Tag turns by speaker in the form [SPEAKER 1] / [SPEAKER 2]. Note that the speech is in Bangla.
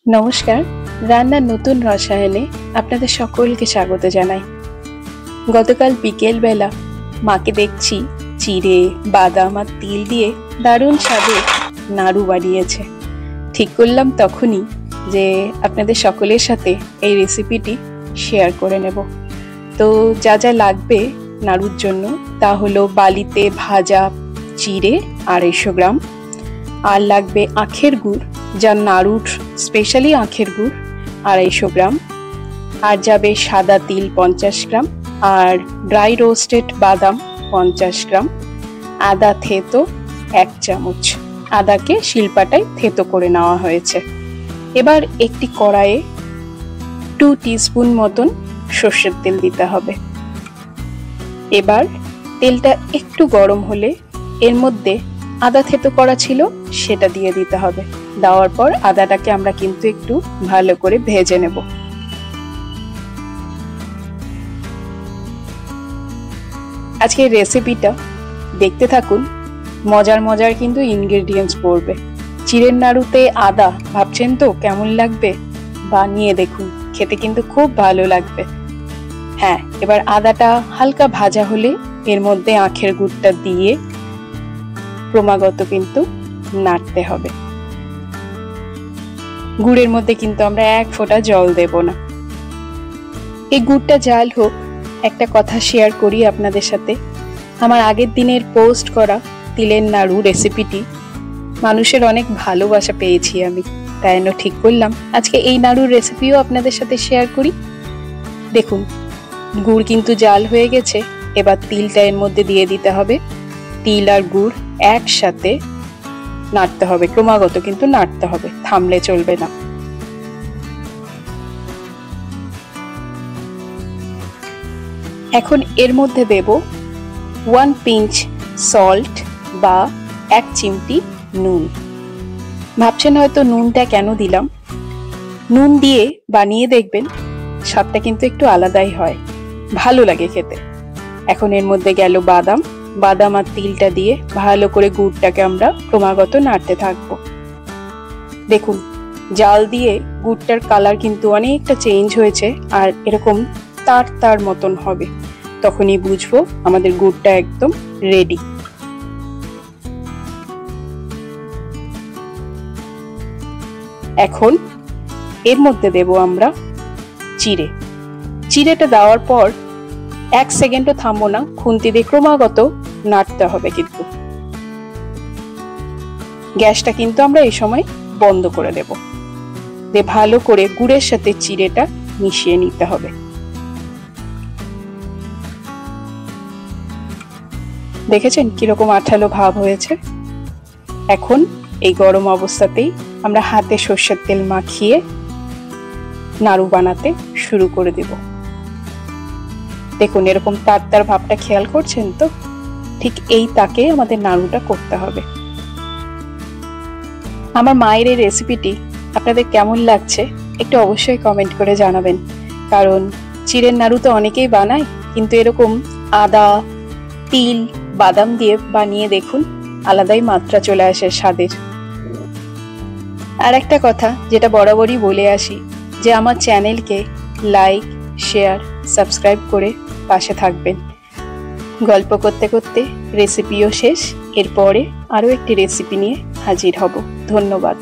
[SPEAKER 1] নমস্কার, রান্নার নতুন রসায়নে আপনাদের সকলকে স্বাগত জানাই। গতকাল বিকেল বেলা মাকে দেখছি চিড়ে, বাদাম আর তিল দিয়ে দারুণ স্বাদের নাড়ু বানিয়েছে। ঠিক করলাম তখনই যে আপনাদের সকলের সাথে এই রেসিপিটি শেয়ার করে নেব। তো যা যা লাগবে নাড়ুর জন্য তা হলো বালিতে ভাজা চিড়ে 250 গ্রাম, আর লাগবে আখের গুড়, যা নাড়ুর স্পেশালি আখের গুড় 250 গ্রাম, আর যাবে সাদা তিল 50 গ্রাম, আর ড্রাই রোস্টেড বাদাম 50 গ্রাম, আদা থেতো 1 চামচ। আদাকে শিলপাটায় থেতো করে নেওয়া হয়েছে। এবার একটি কড়াইয়ে 2 টিস্পুন মতন সর্ষের তেল দিতে হবে। এবার তেলটা একটু গরম হলে এর মধ্যে আদা থেতো করা ছিল সেটা দিয়ে দিতে হবে। দেওয়ার পর আদাটাকে আমরা কিন্তু একটু ভালো করে ভেজে নেব। আজকের রেসিপিটা দেখতে থাকুন, মজার মজার কিন্তু ইনগ্রেডিয়েন্টস পড়বে। চিড়ের নাড়ুতে আদা ভাবছেন তো কেমন লাগবে? বানিয়ে দেখুন, খেতে কিন্তু খুব ভালো লাগবে। হ্যাঁ, এবার আদাটা হালকা ভাজা হলে এর মধ্যে আখের গুড়টা দিয়ে ক্রমাগত কিন্তু নাড়তে হবে। গুড়ের মধ্যে কিন্তু আমরা 1 ফোঁটা জল দেব না। এই গুড়টা জাল হোক, একটা কথা শেয়ার করি আপনাদের সাথে। আমার আগের দিনের পোস্ট করা তিলের নাড়ু রেসিপিটি মানুষের অনেক ভালোবাসা পেয়েছি আমি, তাই জন্য ঠিক করলাম আজকে এই নাড়ুর রেসিপিও আপনাদের সাথে শেয়ার করি। দেখুন, গুড় কিন্তু জাল হয়ে গেছে। এবার তিলটা এর মধ্যে দিয়ে দিতে হবে। তিল আর গুড় একসাথে নাড়তে হবে, ক্রমাগত কিন্তু নাড়তে হবে, থামলে চলবে না। এখন এর মধ্যে দেব 1 পিঞ্চ সল্ট বা 1 চিমটি নুন। ভাবছেন হয়তো নুনটা কেন দিলাম। নুন দিয়ে বানিয়ে দেখবেন স্বাদটা কিন্তু একটু আলাদাই হয়, ভালো লাগে খেতে। এখন এর মধ্যে গেল বাদাম আর তিলটা দিয়ে ভালো করে গুড়টাকে আমরা ক্রমাগত নাড়তে থাকবো। দেখুন, জাল দিয়ে গুড়টার কালার কিন্তু অনেকটা চেঞ্জ হয়েছে, আর এরকম তার তার মতন হবে। তখনই বুঝবো আমাদের গুড়টা একদম রেডি। এখন এর মধ্যে দেব আমরা চিড়েটা দেওয়ার পর 1 সেকেন্ডও থামবো না, খুন্তি দিয়ে ক্রমাগত নাড়তে হবে। কিন্তু গ্যাসটা কিন্তু আমরা এই সময় বন্ধ করে দেব। দিয়ে ভালো করে গুড়ের সাথে চিড়েটা মিশিয়ে নিতে হবে। দেখেছেন কিরকম আঠালো ভাব হয়েছে? এখন এই গরম অবস্থাতেই আমরা হাতে সর্ষের তেল মাখিয়ে নাড়ু বানাতে শুরু করে দেব। দেখুন, এরকম তার তার ভাবটা খেয়াল করছেন তো? ঠিক এই তাকে আমাদের নাড়ুটা করতে হবে। আমার মায়ের এই রেসিপিটি আপনাদের কেমন লাগছে একটু অবশ্যই কমেন্ট করে জানাবেন। কারণ চিড়ের নাড়ু তো অনেকেই বানায়, কিন্তু এরকম আদা, তিল, বাদাম দিয়ে বানিয়ে দেখুন, আলাদাই মাত্রা চলে আসে স্বাদের। আর একটা কথা যেটা বরাবরই বলে আসি, যে আমার চ্যানেলকে লাইক, শেয়ার, সাবস্ক্রাইব করে পাশে থাকবেন। গল্প করতে করতে রেসিপিও শেষ। এরপরে আরও একটি রেসিপি নিয়ে হাজির হব। ধন্যবাদ।